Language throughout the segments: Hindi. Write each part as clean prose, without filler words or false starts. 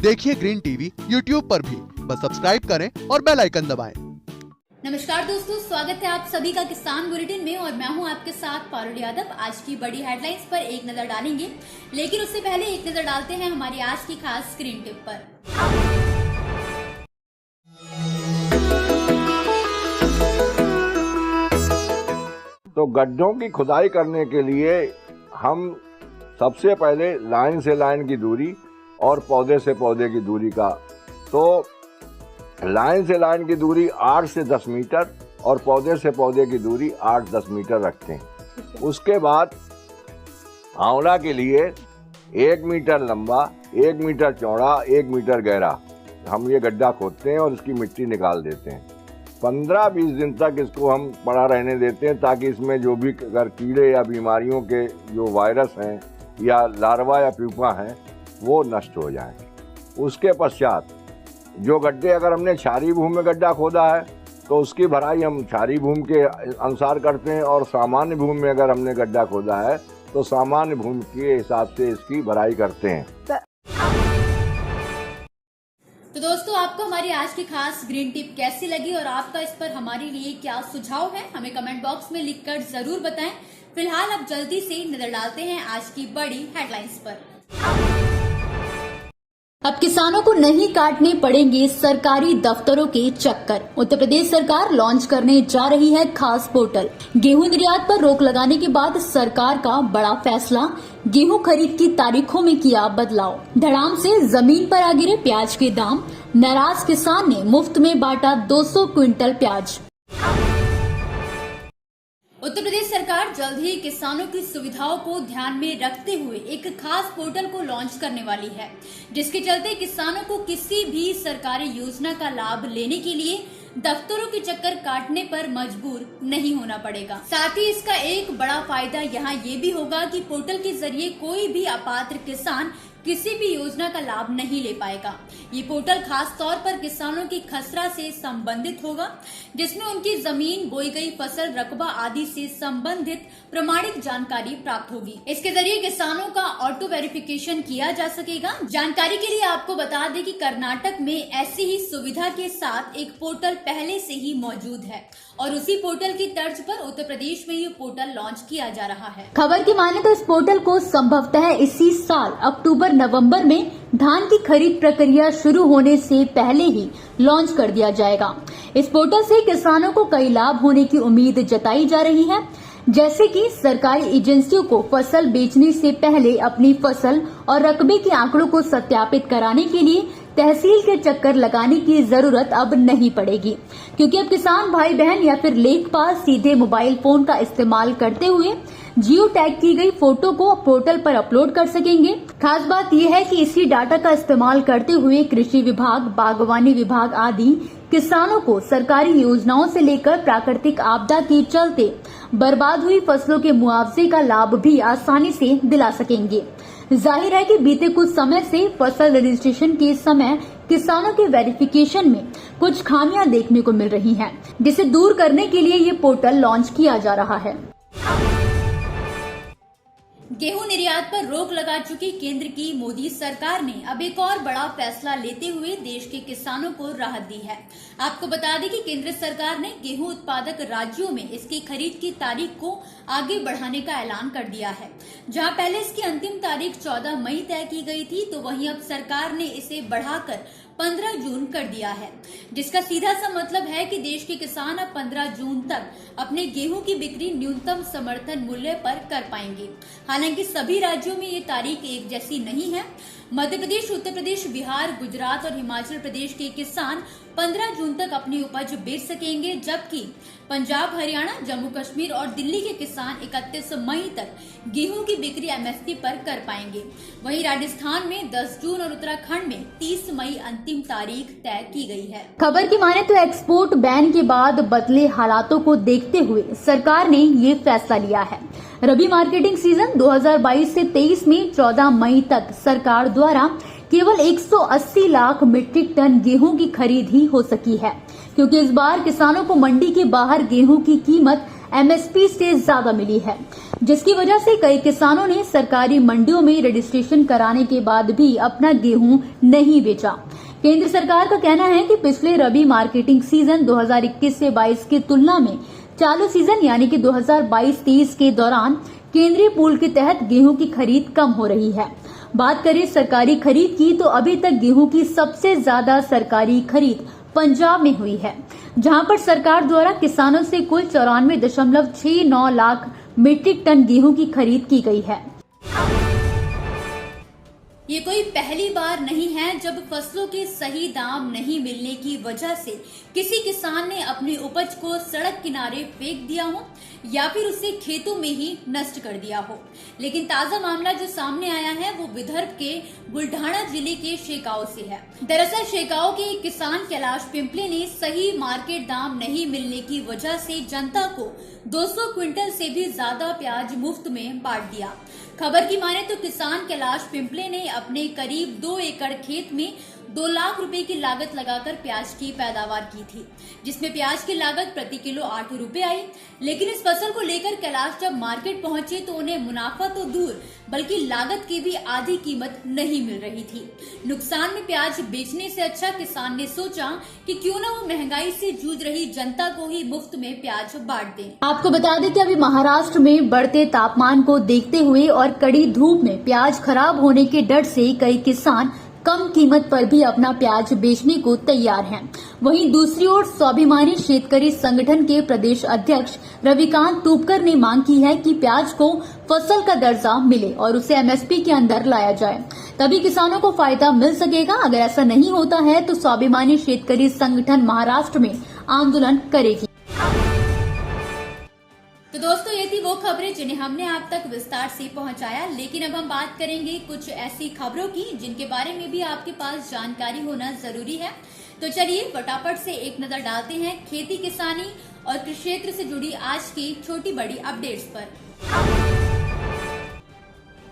देखिए ग्रीन टीवी यूट्यूब पर भी, बस सब्सक्राइब करें और बेल आइकन दबाएं। नमस्कार दोस्तों, स्वागत है आप सभी का किसान बुलेटिन में और मैं हूं आपके साथ पारुल यादव। आज की बड़ी हेडलाइंस पर एक नजर डालेंगे, लेकिन उससे पहले एक नजर डालते हैं हमारी आज की खास स्क्रीन टिप पर। तो गड्ढों की खुदाई करने के लिए हम सबसे पहले लाइन से लाइन की दूरी और पौधे से पौधे की दूरी का, तो लाइन से लाइन की दूरी 8 से 10 मीटर और पौधे से पौधे की दूरी 8-10 मीटर रखते हैं। उसके बाद आंवला के लिए 1 मीटर लंबा, 1 मीटर चौड़ा, 1 मीटर गहरा हम ये गड्ढा खोदते हैं और इसकी मिट्टी निकाल देते हैं। 15-20 दिन तक इसको हम पड़ा रहने देते हैं ताकि इसमें जो भी अगर कीड़े या बीमारियों के जो वायरस हैं या लार्वा या प्यूपा हैं वो नष्ट हो जाएं। उसके पश्चात जो गड्ढे अगर हमने क्षारीय भूमि में गड्ढा खोदा है तो उसकी भराई हम क्षारीय भूमि के अनुसार करते हैं, और सामान्य भूमि में अगर हमने गड्ढा खोदा है तो सामान्य भूमि के हिसाब से इसकी भराई करते हैं। तो दोस्तों, आपको हमारी आज की खास ग्रीन टिप कैसी लगी और आपका इस पर हमारे लिए क्या सुझाव है, हमें कमेंट बॉक्स में लिखकर जरूर बताएं। फिलहाल अब जल्दी से नजर डालते हैं आज की बड़ी हेडलाइंस पर। अब किसानों को नहीं काटने पड़ेंगे सरकारी दफ्तरों के चक्कर। उत्तर प्रदेश सरकार लॉन्च करने जा रही है खास पोर्टल। गेहूं निर्यात पर रोक लगाने के बाद सरकार का बड़ा फैसला, गेहूं खरीद की तारीखों में किया बदलाव। धड़ाम से जमीन पर आ गिरे प्याज के दाम, नाराज किसान ने मुफ्त में बांटा 200 क्विंटल प्याज। उत्तर प्रदेश सरकार जल्द ही किसानों की सुविधाओं को ध्यान में रखते हुए एक खास पोर्टल को लॉन्च करने वाली है, जिसके चलते किसानों को किसी भी सरकारी योजना का लाभ लेने के लिए दफ्तरों के चक्कर काटने पर मजबूर नहीं होना पड़ेगा। साथ ही इसका एक बड़ा फायदा यहाँ ये भी होगा कि पोर्टल के जरिए कोई भी अपात्र किसान किसी भी योजना का लाभ नहीं ले पाएगा। ये पोर्टल खास तौर पर किसानों की खसरा से संबंधित होगा, जिसमें उनकी जमीन, बोई गई फसल, रकबा आदि से संबंधित प्रमाणित जानकारी प्राप्त होगी। इसके जरिए किसानों का ऑटो वेरिफिकेशन किया जा सकेगा। जानकारी के लिए आपको बता दें कि कर्नाटक में ऐसी ही सुविधा के साथ एक पोर्टल पहले से ही मौजूद है और उसी पोर्टल की तर्ज पर उत्तर प्रदेश में ये पोर्टल लॉन्च किया जा रहा है। खबर की माने तो इस पोर्टल को संभवतः इसी साल अक्टूबर-नवंबर में धान की खरीद प्रक्रिया शुरू होने से पहले ही लॉन्च कर दिया जाएगा। इस पोर्टल से किसानों को कई लाभ होने की उम्मीद जताई जा रही है, जैसे कि सरकारी एजेंसियों को फसल बेचने से पहले अपनी फसल और रकबे के आंकड़ों को सत्यापित कराने के लिए तहसील के चक्कर लगाने की जरूरत अब नहीं पड़ेगी, क्योंकि अब किसान भाई बहन या फिर लेखपाल सीधे मोबाइल फोन का इस्तेमाल करते हुए जियो टैग की गई फोटो को पोर्टल पर अपलोड कर सकेंगे। खास बात यह है कि इसी डाटा का इस्तेमाल करते हुए कृषि विभाग, बागवानी विभाग आदि किसानों को सरकारी योजनाओं से लेकर प्राकृतिक आपदा के चलते बर्बाद हुई फसलों के मुआवजे का लाभ भी आसानी से दिला सकेंगे। जाहिर है कि बीते कुछ समय से फसल रजिस्ट्रेशन के समय किसानों के वेरिफिकेशन में कुछ खामियां देखने को मिल रही हैं, जिसे दूर करने के लिए ये पोर्टल लॉन्च किया जा रहा है। गेहूं निर्यात पर रोक लगा चुकी केंद्र की मोदी सरकार ने अब एक और बड़ा फैसला लेते हुए देश के किसानों को राहत दी है। आपको बता दें कि केंद्र सरकार ने गेहूं उत्पादक राज्यों में इसकी खरीद की तारीख को आगे बढ़ाने का ऐलान कर दिया है। जहां पहले इसकी अंतिम तारीख 14 मई तय की गई थी, तो वहीं अब सरकार ने इसे बढ़ाकर 15 जून कर दिया है, जिसका सीधा सा मतलब है कि देश के किसान अब 15 जून तक अपने गेहूं की बिक्री न्यूनतम समर्थन मूल्य पर कर पाएंगे। हालांकि सभी राज्यों में ये तारीख एक जैसी नहीं है। मध्य प्रदेश, उत्तर प्रदेश, बिहार, गुजरात और हिमाचल प्रदेश के किसान 15 जून तक अपनी उपज बेच सकेंगे, जबकि पंजाब, हरियाणा, जम्मू कश्मीर और दिल्ली के किसान 31 मई तक गेहूं की बिक्री एमएसपी पर कर पाएंगे। वहीं राजस्थान में 10 जून और उत्तराखंड में 30 मई अंतिम तारीख तय की गई है। खबर की माने तो एक्सपोर्ट बैन के बाद बदले हालातों को देखते हुए सरकार ने ये फैसला लिया है। रबी मार्केटिंग सीजन 2022 से 23 में 14 मई तक सरकार द्वारा केवल 180 लाख मीट्रिक टन गेहूं की खरीद ही हो सकी है, क्योंकि इस बार किसानों को मंडी के बाहर गेहूं की कीमत एमएसपी से ज्यादा मिली है, जिसकी वजह से कई किसानों ने सरकारी मंडियों में रजिस्ट्रेशन कराने के बाद भी अपना गेहूं नहीं बेचा। केंद्र सरकार का कहना है कि पिछले रबी मार्केटिंग सीजन 2021 से 22 की तुलना में चालू सीजन यानी कि 2022-23 के दौरान केंद्रीय पूल के तहत गेहूं की खरीद कम हो रही है। बात करें सरकारी खरीद की तो अभी तक गेहूं की सबसे ज्यादा सरकारी खरीद पंजाब में हुई है, जहां पर सरकार द्वारा किसानों से कुल 94.69 लाख मीट्रिक टन गेहूं की खरीद की गई है। ये कोई पहली बार नहीं है जब फसलों के सही दाम नहीं मिलने की वजह से किसी किसान ने अपनी उपज को सड़क किनारे फेंक दिया हो या फिर उसे खेतों में ही नष्ट कर दिया हो। लेकिन ताजा मामला जो सामने आया है वो विदर्भ के बुल्ढाना जिले के शेकाव से है। दरअसल शेकाव के एक किसान कैलाश पिंपले ने सही मार्केट दाम नहीं मिलने की वजह से जनता को 200 क्विंटल से भी ज्यादा प्याज मुफ्त में बांट दिया। खबर की माने तो किसान कैलाश पिंपले ने अपने करीब 2 एकड़ खेत में 2 लाख रुपए की लागत लगाकर प्याज की पैदावार की थी, जिसमें प्याज की लागत प्रति किलो 8 रुपए आई। लेकिन इस फसल को लेकर कैलाश जब मार्केट पहुंचे तो उन्हें मुनाफा तो दूर बल्कि लागत की भी आधी कीमत नहीं मिल रही थी। नुकसान में प्याज बेचने से अच्छा किसान ने सोचा कि क्यों न वो महंगाई से जूझ रही जनता को ही मुफ्त में प्याज बांट दें। आपको बता दें कि अभी महाराष्ट्र में बढ़ते तापमान को देखते हुए और कड़ी धूप में प्याज खराब होने के डर से कई किसान कम कीमत पर भी अपना प्याज बेचने को तैयार हैं। वहीं दूसरी ओर स्वाभिमानी शेतकरी संगठन के प्रदेश अध्यक्ष रविकांत तुपकर ने मांग की है कि प्याज को फसल का दर्जा मिले और उसे एमएसपी के अंदर लाया जाए, तभी किसानों को फायदा मिल सकेगा। अगर ऐसा नहीं होता है तो स्वाभिमानी शेतकरी संगठन महाराष्ट्र में आंदोलन करेगी। तो दोस्तों ये थी वो खबरें जिन्हें हमने आप तक विस्तार से पहुंचाया, लेकिन अब हम बात करेंगे कुछ ऐसी खबरों की जिनके बारे में भी आपके पास जानकारी होना जरूरी है। तो चलिए फटाफट से एक नजर डालते हैं खेती किसानी और कृषि क्षेत्र से जुड़ी आज की छोटी बड़ी अपडेट्स पर।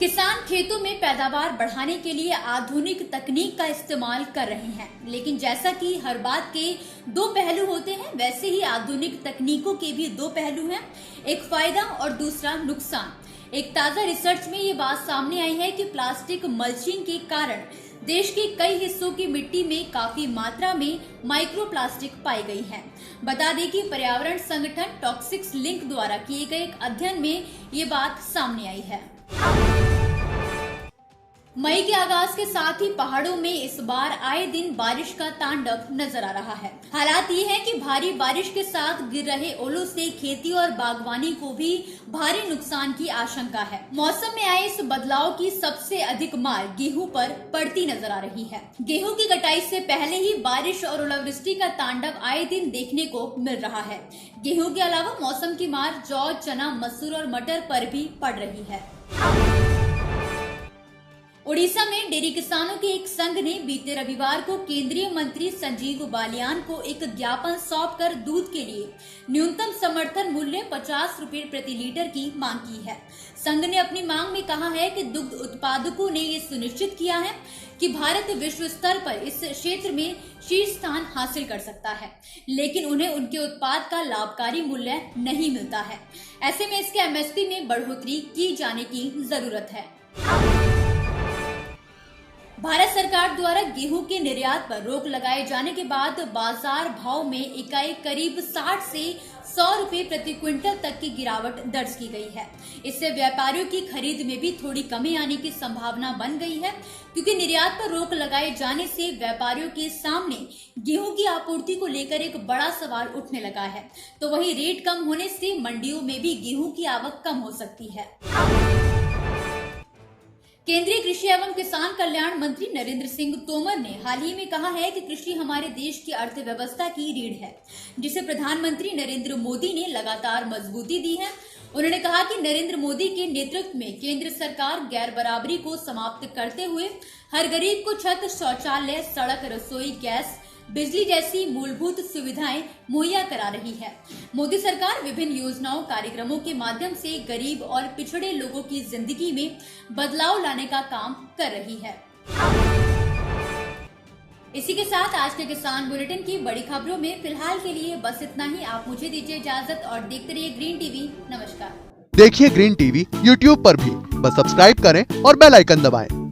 किसान खेतों में पैदावार बढ़ाने के लिए आधुनिक तकनीक का इस्तेमाल कर रहे हैं, लेकिन जैसा कि हर बात के 2 पहलू होते हैं, वैसे ही आधुनिक तकनीकों के भी 2 पहलू हैं, एक फायदा और दूसरा नुकसान। एक ताजा रिसर्च में ये बात सामने आई है कि प्लास्टिक मल्चिंग के कारण देश के कई हिस्सों की मिट्टी में काफी मात्रा में माइक्रो प्लास्टिक पाई गई है। बता दें कि पर्यावरण संगठन टॉक्सिक्स लिंक द्वारा किए गए एक अध्ययन में ये बात सामने आई है। मई के आगाज के साथ ही पहाड़ों में इस बार आए दिन बारिश का तांडव नजर आ रहा है। हालात ये है कि भारी बारिश के साथ गिर रहे ओलों से खेती और बागवानी को भी भारी नुकसान की आशंका है। मौसम में आए इस बदलाव की सबसे अधिक मार गेहूं पर पड़ती नजर आ रही है। गेहूं की कटाई से पहले ही बारिश और ओलावृष्टि का तांडव आए दिन देखने को मिल रहा है। गेहूं के अलावा मौसम की मार जौ, चना, मसूर और मटर पर भी पड़ रही है। उड़ीसा में डेयरी किसानों के एक संघ ने बीते रविवार को केंद्रीय मंत्री संजीव बालियान को एक ज्ञापन सौंपकर दूध के लिए न्यूनतम समर्थन मूल्य 50 रुपए प्रति लीटर की मांग की है। संघ ने अपनी मांग में कहा है कि दुग्ध उत्पादकों ने ये सुनिश्चित किया है कि भारत विश्व स्तर पर इस क्षेत्र में शीर्ष स्थान हासिल कर सकता है, लेकिन उन्हें उनके उत्पाद का लाभकारी मूल्य नहीं मिलता है। ऐसे में इसके एमएसपी में बढ़ोतरी की जाने की जरूरत है। भारत सरकार द्वारा गेहूं के निर्यात पर रोक लगाए जाने के बाद बाजार भाव में इकाई करीब 60 से 100 रुपए प्रति क्विंटल तक की गिरावट दर्ज की गई है। इससे व्यापारियों की खरीद में भी थोड़ी कमी आने की संभावना बन गई है, क्योंकि निर्यात पर रोक लगाए जाने से व्यापारियों के सामने गेहूं की आपूर्ति को लेकर एक बड़ा सवाल उठने लगा है। तो वहीं रेट कम होने से मंडियों में भी गेहूं की आवक कम हो सकती है। केंद्रीय कृषि एवं किसान कल्याण मंत्री नरेंद्र सिंह तोमर ने हाल ही में कहा है कि कृषि हमारे देश की अर्थव्यवस्था की रीढ़ है, जिसे प्रधानमंत्री नरेंद्र मोदी ने लगातार मजबूती दी है। उन्होंने कहा कि नरेंद्र मोदी के नेतृत्व में केंद्र सरकार गैर बराबरी को समाप्त करते हुए हर गरीब को छत, शौचालय, सड़क, रसोई गैस, बिजली जैसी मूलभूत सुविधाएं मुहैया करा रही है। मोदी सरकार विभिन्न योजनाओं, कार्यक्रमों के माध्यम से गरीब और पिछड़े लोगों की जिंदगी में बदलाव लाने का काम कर रही है। इसी के साथ आज के किसान बुलेटिन की बड़ी खबरों में फिलहाल के लिए बस इतना ही। आप मुझे दीजिए इजाजत और देखते रहिए ग्रीन टीवी। नमस्कार। देखिए ग्रीन टीवी यूट्यूब पर भी, बस सब्सक्राइब करें और बेल आइकन दबाएं।